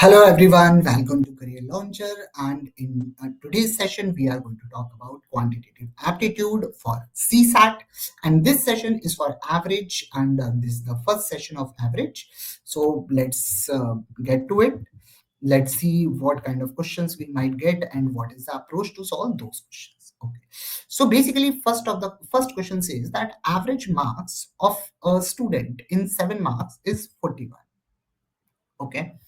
Hello everyone, welcome to Career Launcher, and in today's session we are going to talk about quantitative aptitude for CSAT, and this session is for average, and this is the first session of average. So let's get to it. Let's see what kind of questions we might get and what is the approach to solve those questions. Okay. So basically, first question says that average marks of a student in 7 marks is 41. Okay.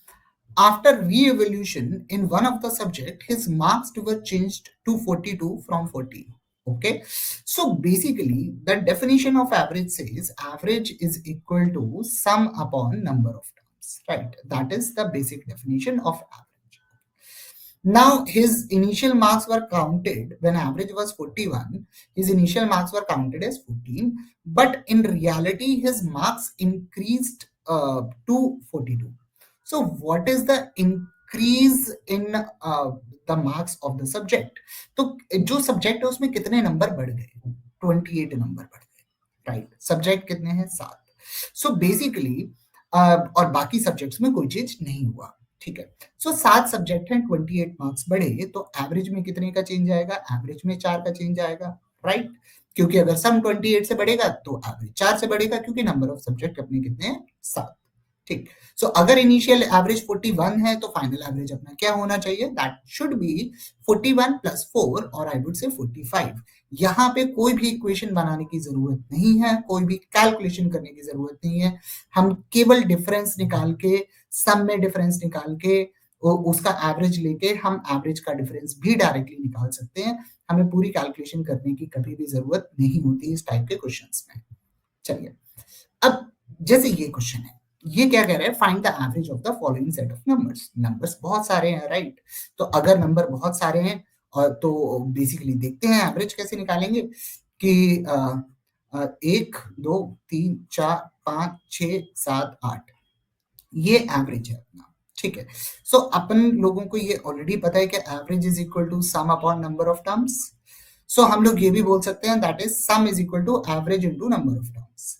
After re-evaluation in one of the subject, his marks were changed to 42 from 40. Okay. So basically, the definition of average says average is equal to sum upon number of terms. Right. That is the basic definition of average. Now, his initial marks were counted when average was 41. His initial marks were counted as 14, but in reality, his marks increased to 42. So, what is the increase in the marks of the subject? तो जो subject है उसमें कितने number बढ़ गए? 28 number बढ़ गए, right? Subject कितने हैं? 7. सो बेसिकली और बाकी सब्जेक्ट्स में कोई चेंज नहीं हुआ, ठीक है. सो 7 सब्जेक्ट हैं, 28 मार्क्स बढ़े, तो एवरेज में कितने का चेंज आएगा? एवरेज में 4 का चेंज आएगा, राइट? क्योंकि अगर सम 28 से बढ़ेगा तो एवरेज 4 से बढ़ेगा, क्योंकि नंबर ऑफ सब्जेक्ट अपने कितने हैं? 7. ठीक. सो अगर इनिशियल एवरेज 41 है तो फाइनल एवरेज अपना क्या होना चाहिए? दैट शुड बी 41 प्लस 4 और आई वुड से 45. यहाँ पे कोई भी इक्वेशन बनाने की जरूरत नहीं है, कोई भी कैलकुलेशन करने की जरूरत नहीं है. हम केवल डिफरेंस निकाल के, सम में डिफरेंस निकाल के, उसका एवरेज लेके हम एवरेज का डिफरेंस भी डायरेक्टली निकाल सकते हैं. हमें पूरी कैलकुलेशन करने की कभी भी जरूरत नहीं होती इस टाइप के क्वेश्चंस में. चलिए, अब जैसे ये क्वेश्चन है, ये क्या कह रहा है? Find the average of the following set of numbers. Numbers बहुत सारे हैं, राइट? तो अगर नंबर बहुत सारे हैं और तो बेसिकली देखते हैं एवरेज कैसे निकालेंगे कि 1 2 3 4 5 6 7 8 ये एवरेज है अपना, ठीक है. सो अपन लोगों को ये ऑलरेडी पता है कि average is equal to sum upon number of terms. So हम लोग ये भी बोल सकते हैं that is sum is equal to average into number of terms.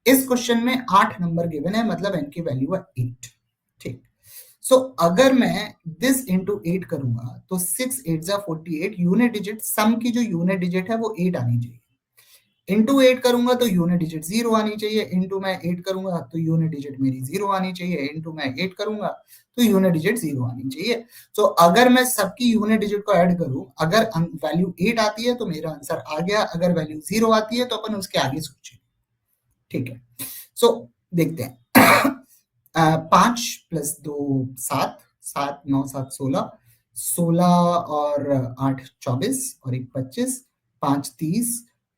इस क्वेश्चन में 8 नंबर गिवन है, मतलब n की वैल्यू है 8, ठीक. सो अगर मैं दिस इंटू 8 करूंगा तो 6 8 जा 48, यूनिट डिजिट, सम की जो यूनिट डिजिट है वो 8 आनी चाहिए. इंटू 8 करूंगा तो यूनिट डिजिट 0 आनी चाहिए. इंटू मैं 8 करूंगा तो यूनिट डिजिट मेरी 0 आनी चाहिए. इंटू मैं 8 करूंगा तो यूनिट डिजिट 0 आनी चाहिए. सो अगर मैं सबकी यूनिट डिजिट को ऐड करूं, अगर वैल्यू 8 आती है तो मेरा आंसर आ गया. अगर वैल्यू 0 आती है तो अपन उसके आगे सोचें, ठीक है. सो देखते हैं. 5 प्लस 2 7, 7 9 7 16, 16 और 8 24 और 1 25, 5 30,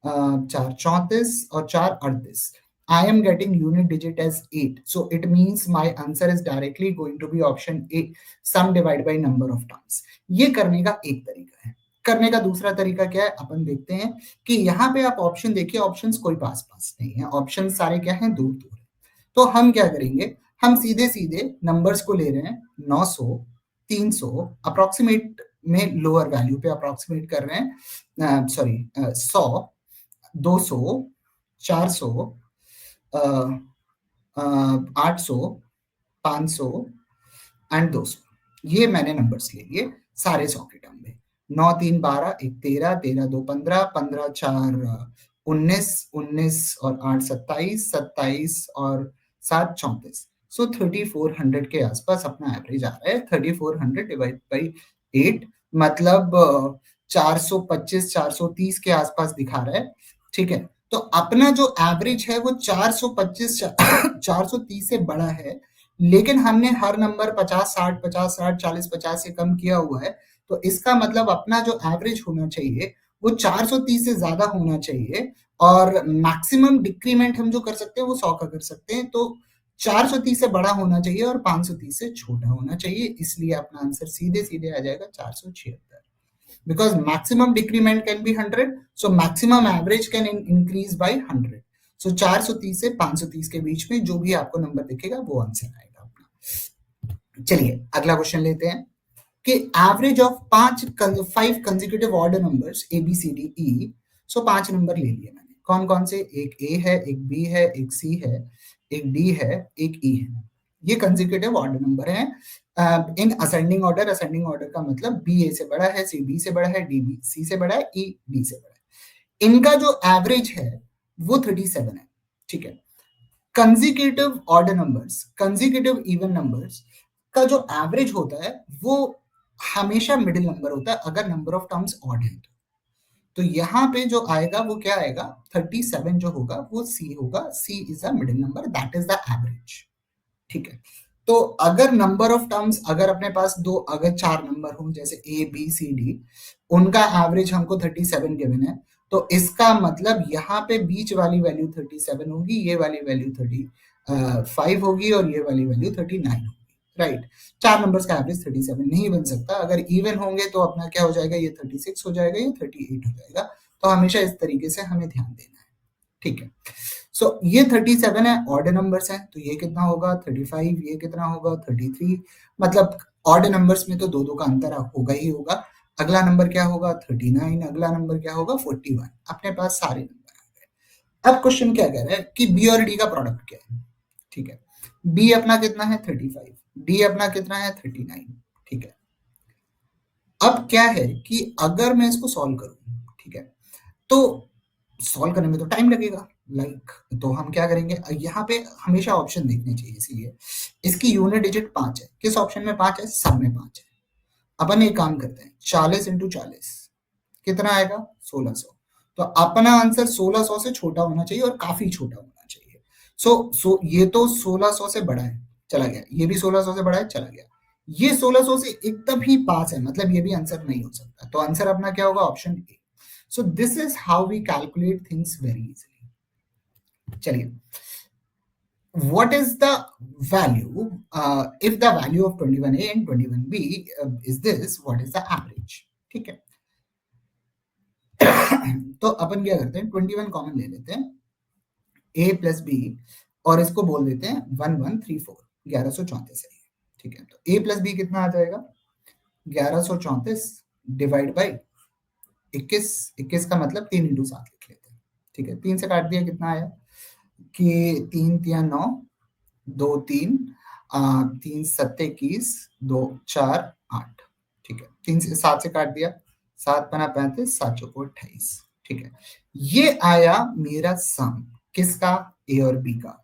4 34 और 4 38. I am getting unit digit as 8. So it means my answer is directly going to be option A, sum divided by number of terms. ये करने का एक तरीका है. करने का दूसरा तरीका क्या है? अपन देखते हैं कि यहाँ पे आप ऑप्शन देखिए, ऑप्शंस कोई पास पास नहीं है, ऑप्शन सारे क्या हैं? दूर दूर. तो हम क्या करेंगे? हम सीधे सीधे नंबर्स को ले रहे हैं. 900 300 अप्रोक्सीमेट में लोअर वैल्यू पे अप्रोक्सीमेट कर रहे हैं. Sorry, 100 200 400 800 500 and 200. ये मैंने नंबर्स ले लिए सारे 100 के टर्म में. 9 3 12, 1 13, 13 2 15, 15 4 19, 19 और 8 27, 27 और 7 34. सो 3400 के आसपास अपना एवरेज आ रहा है. 3400 डिवाइड बाई 8 मतलब 425 430 के आसपास दिखा रहा है, ठीक है. तो अपना जो एवरेज है वो 425 430 से बड़ा है, लेकिन हमने हर नंबर 50 60 50 60 40 50 से कम किया हुआ है. तो इसका मतलब अपना जो एवरेज होना चाहिए वो 430 से ज्यादा होना चाहिए, और मैक्सिमम डिक्रीमेंट हम जो कर सकते हैं वो 100 का कर सकते हैं. तो 430 से बड़ा होना चाहिए और 530 से छोटा होना चाहिए. इसलिए अपना आंसर सीधे सीधे आ जाएगा 476. Because maximum decrement can be 100, so maximum average can increase by 100. So 430 से 530 के बीच में जो भी आपको नंबर दिखेगा वो आंसर आएगा अपना. चलिए अगला क्वेश्चन लेते हैं कि average of 5 consecutive order numbers A B C D E. So 5 number ले लिए मैंने. कौन कौन से? एक ए है, एक बी है, एक सी है, एक डी है, एक ई है. ये कंसेक्यूटिव ऑड नंबर है इन असेंडिंग ऑर्डर का मतलब बी ए से बड़ा है, सी बी से बड़ा है, डी बी सी से बड़ा है, ई डी से बड़ा है। इनका जो एवरेज है वो 37 है, ठीक है। Consecutive odd numbers, consecutive even numbers का जो एवरेज होता है वो हमेशा मिडिल नंबर होता है अगर नंबर ऑफ टर्म्स ऑड है। तो यहाँ पे जो आएगा वो क्या आएगा, 37 जो होगा वो सी होगा, C is a middle number, that is the average, ठीक है। तो अगर नंबर ऑफ टर्म्स, अगर अपने पास दो, अगर चार नंबर हों जैसे ए बी सी डी, उनका एवरेज हमको 37 गिवन है, तो इसका मतलब यहाँ पे बीच वाली वैल्यू 37 होगी, ये वाली वैल्यू 35 होगी और ये वाली वैल्यू 39 होगी, राइट। चार नंबर्स का एवरेज 37 नहीं बन सकता। अगर इवन होंगे तो अपना क्या हो जाएगा, ये 36 हो जाएगा, ये 38 हो जाएगा। तो हमेशा इस तरीके से हमें ध्यान देना है, ठीक है। सो ये 37 है, ऑड नंबर्स है, तो ये कितना होगा 35, ये कितना होगा 33, मतलब ऑड नंबर्स में तो दो दो का अंतर होगा ही होगा। अगला नंबर क्या होगा 39, अगला नंबर क्या होगा 41। अपने पास सारे नंबर आ गए। अब क्वेश्चन क्या कह रहा है कि बी और डी का प्रोडक्ट क्या है, ठीक है। बी अपना कितना है 35, डी अपना कितना है 39, ठीक है। अब क्या है कि अगर मैं इसको सॉल्व करूं, ठीक है, तो सॉल्व करने में तो टाइम लगेगा, लाइक तो हम क्या करेंगे, यहाँ पे हमेशा ऑप्शन देखने चाहिए, इसीलिए इसकी यूनिट डिजिट 5 है। किस ऑप्शन में 5 है, सब में 5 है। अपन एक काम करते हैं, 40 इंटू 40 कितना आएगा 1600। तो अपना आंसर 1600 से छोटा होना चाहिए और काफी छोटा होना चाहिए। सो ये तो 1600 से बड़ा है, चला गया, ये भी 1600 से बड़ा है, चला गया, ये 1600 से एकदम ही पास है, मतलब ये भी आंसर नहीं हो सकता। तो आंसर अपना क्या होगा, option A. So this is how we calculate things very easily. चलिए, what is the value if the value of 21a and 21b is this, what is the average, ठीक है। तो अपन क्या करते हैं, 21 कॉमन ले लेते हैं, a प्लस बी, और इसको बोल देते हैं 1134, 1134 है, ठीक है। तो a प्लस बी कितना आ जाएगा 1134 डिवाइड बाई 21, 21 का मतलब 3 इंटू 7 लिख लेते हैं, ठीक है। 3 से काट दिया, कितना आया कि 3 3 9, 2 3, 3 7 21, 2 4 8, ठीक है। 3 से 7 से काट दिया, 7 पना 35, 7 चौको 28, ठीक है। ये आया मेरा सम, किसका, ए और बी का।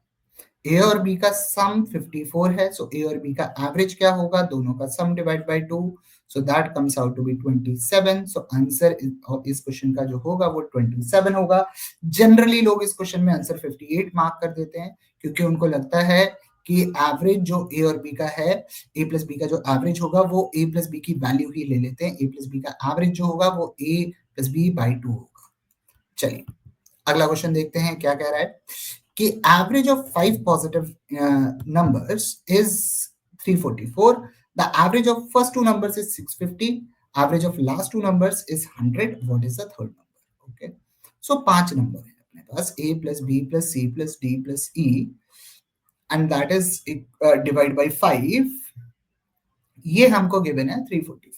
ए और बी का सम 54 है, सो ए और बी का एवरेज क्या होगा, दोनों का sum divide by 2, so that comes out to be 27। So answer इस क्वेश्चन का जो होगा वो 27 होगा। जनरली लोग इस क्वेश्चन में आंसर 58 मार्क कर देते हैं, क्योंकि उनको लगता है कि एवरेज जो ए और बी का है, ए प्लस बी का जो एवरेज होगा वो ए प्लस बी की वैल्यू ही ले लेते हैं, ए प्लस बी का एवरेज जो होगा वो ए प्लस बी बाई 2 होगा। चलिए अगला क्वेश्चन देखते हैं क्या कह रहा है कि average of 5 positive numbers is 344, the average of first two numbers is 650, average of last two numbers is 100, what is the third number, okay। so 5 number है अपने पास, a plus b plus c plus d plus e, and that is divide by 5, ये हमको given है 344,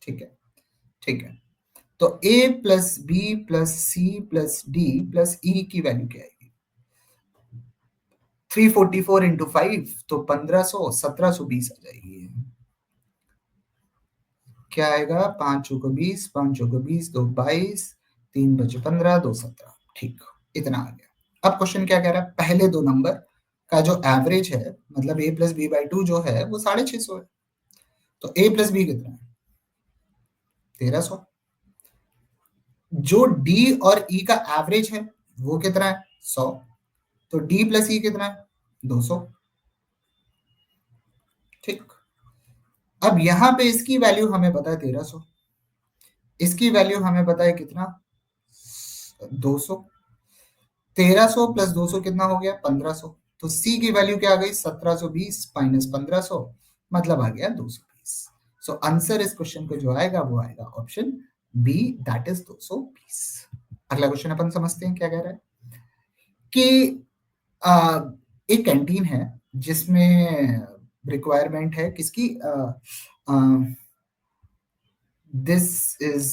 ठीक है, ठीक है। तो a plus b plus c plus d plus e की वैल्यू क्या है, 344 इंटू 5 तो 1500, 1720 आ जाएगी। क्या आएगा, 5 चौको 20, 5 चौको 20, 2 22, 3 बचे 15, 2 17, ठीक, इतना आ गया। अब क्वेश्चन क्या कह रहा है, पहले दो नंबर का जो एवरेज है, मतलब a प्लस बी बाई 2 जो है वो 650 है, तो a प्लस बी कितना है 1300, जो d और e का एवरेज है वो कितना है 100, तो d प्लस e कितना है 200, ठीक। अब यहां पे इसकी वैल्यू हमें पता है 1300, इसकी वैल्यू हमें पता है कितना 200, 1300 प्लस 200 कितना हो गया 1500, तो सी की वैल्यू क्या आ गई 1720 माइनस 1500, मतलब आ गया 220। सो आंसर इस क्वेश्चन को जो आएगा वो आएगा ऑप्शन बी, दैट इज 220। अगला क्वेश्चन अपन समझते हैं क्या कह रहा है कि एक कैंटीन है जिसमें रिक्वायरमेंट है किसकी, this is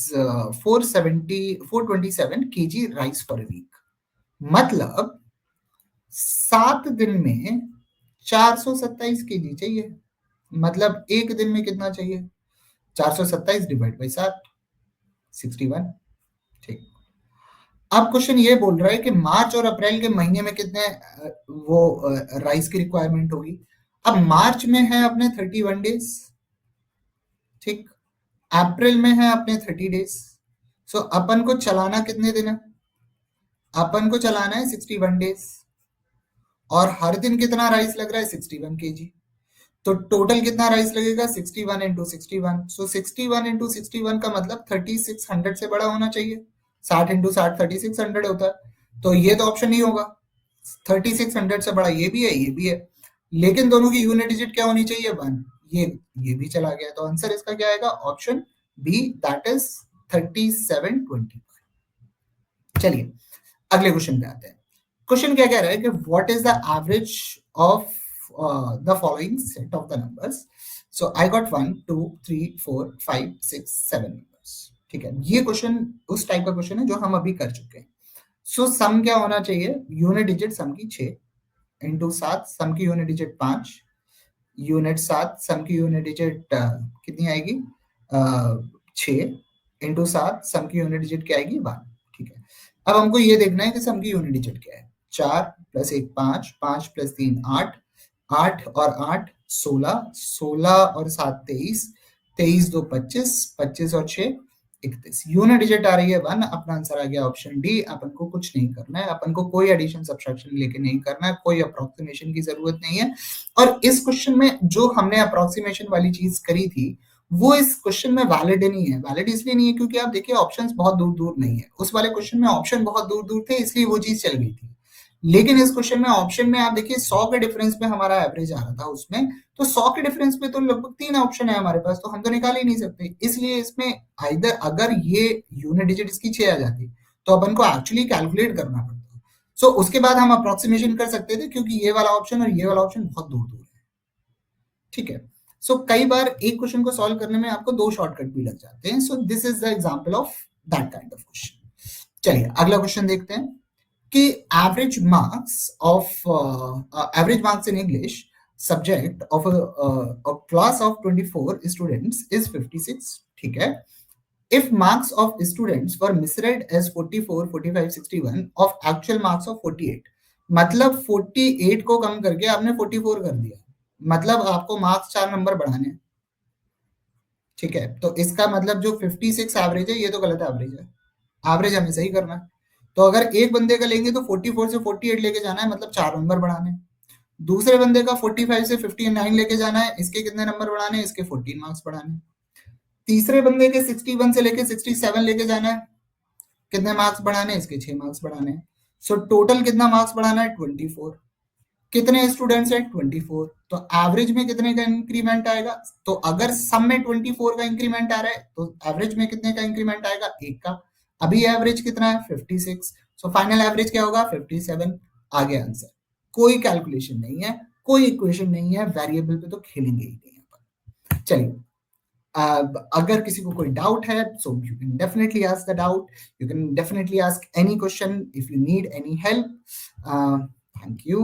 427 kg rice per week, मतलब 7 दिन में 427 केजी चाहिए, मतलब एक दिन में कितना चाहिए? 427 डिवाइड बाई 7, 61। ठीक। अब क्वेश्चन ये बोल रहा है कि मार्च और अप्रैल के महीने में कितने राइस की रिक्वायरमेंट होगी। अब मार्च में है अपने 31 डेज, ठीक। अप्रैल में है अपने 30 डेज। सो अपन को चलाना कितने दिन है? अपन को चलाना है 61 डेज, और हर दिन कितना राइस लग रहा है? 61 केजी। तो टोटल कितना राइस लगेगा? 61 इंटू 61। सो 61 इंटू 61 का मतलब 3600 से बड़ा होना चाहिए। 60 इंटू 60 3600 होता है, तो ये तो ऑप्शन नहीं होगा। 3600 से बड़ा ये भी है, ये भी है, लेकिन दोनों की यूनिट डिजिट क्या होनी चाहिए? 1। ये भी चला गया, तो आंसर इसका क्या आएगा? Option B, that is 3720। चलिए अगले क्वेश्चन पे आते हैं। क्वेश्चन क्या कह रहा है कि what is the average of the following set of the numbers. So I got 1 2 3 4 5 6 7 numbers. ठीक है, ये क्वेश्चन उस टाइप का क्वेश्चन है जो हम अभी कर चुके हैं। सो सम क्या होना चाहिए? यूनिट डिजिट सम की 6 इंटू 7, सम की यूनिट डिजिट 5, यूनिट 7, सम की यूनिट डिजिट कितनी आएगी? 6 इंटू 7, सम की यूनिट डिजिट क्या आएगी? 1। ठीक है, अब हमको ये देखना है कि सम की यूनिट डिजिट क्या है। 4 प्लस 1 5, 5 प्लस 3 8, 8 और 8 16, 16 और 7 23, 23 2 25, 25 और 6 31। यूनिट डिजिट आ रही है 1। अपना आंसर आ गया ऑप्शन डी। अपन को कुछ नहीं करना है, अपन को कोई एडिशन सब्ट्रैक्शन लेके नहीं करना है, कोई अप्रोक्सीमेशन की जरूरत नहीं है। और इस क्वेश्चन में जो हमने अप्रोक्सीमेशन वाली चीज करी थी वो इस क्वेश्चन में वैलिड नहीं है। वैलिड इसलिए नहीं है क्योंकि आप देखिए ऑप्शंस बहुत दूर दूर नहीं है। उस वाले क्वेश्चन में ऑप्शन बहुत दूर दूर थे, इसलिए वो चीज चल गई थी। लेकिन इस क्वेश्चन में ऑप्शन में आप देखिए 100 के डिफरेंस में हमारा एवरेज आ रहा था उसमें, तो 100 के डिफरेंस में तो लगभग 3 ऑप्शन है हमारे पास, तो हम तो निकाल ही नहीं सकते। इसलिए इसमें आइदर अगर ये यूनिट डिजिट इसकी 6 आ जाती तो अपन को एक्चुअली कैलकुलेट करना पड़ता। सो उसके बाद हम अप्रोक्सीमेशन कर सकते थे, क्योंकि ये वाला ऑप्शन और ये वाला ऑप्शन बहुत दूर दूर है। ठीक है, सो कई बार एक क्वेश्चन को सॉल्व करने में आपको 2 शॉर्टकट भी लग जाते हैं। सो this is the example of that kind of question. चलिए अगला क्वेश्चन देखते हैं कि average marks in English subject of a class of 24 students is 56। ठीक है, if marks of students were misread as 44 45 61 of actual marks of 48, मतलब 48 को कम करके आपने 44 कर दिया, मतलब आपको मार्क्स 4 नंबर बढ़ाने हैं। ठीक है, तो इसका मतलब जो 56 एवरेज है ये तो गलत एवरेज है, एवरेज हमें सही करना है। तो अगर एक बंदे का लेंगे तो 44 से 48 लेके जाना है, मतलब 4 नंबर बढ़ाने हैं। दूसरे बंदे का 45 से 59 लेके जाना है, इसके कितने नंबर बढ़ाने हैं? इसके 14 मार्क्स बढ़ाने हैं। तीसरे बंदे के 61 से लेके 67 लेके जाना है, कितने मार्क्स बढ़ाने हैं? इसके 6 मार्क्स बढ़ाने हैं। सो टोटल कितना मार्क्स बढ़ाना है? 24। कितने स्टूडेंट्स हैं? 24। तो एवरेज में कितने का इंक्रीमेंट आएगा? तो अगर सम में 24 का इंक्रीमेंट आ रहा है तो एवरेज में कितने का इंक्रीमेंट आएगा? 1 का। अभी एवरेज कितना है? 56। सो फाइनल एवरेज क्या होगा? 57। आ गया आंसर। कोई कैलकुलेशन नहीं है, कोई इक्वेशन नहीं है, वेरिएबल पे तो खेलेंगे ही नहीं। चलिए, अगर किसी को कोई डाउट है so you can definitely ask the doubt, you can definitely ask any question if you need any help. Thank you.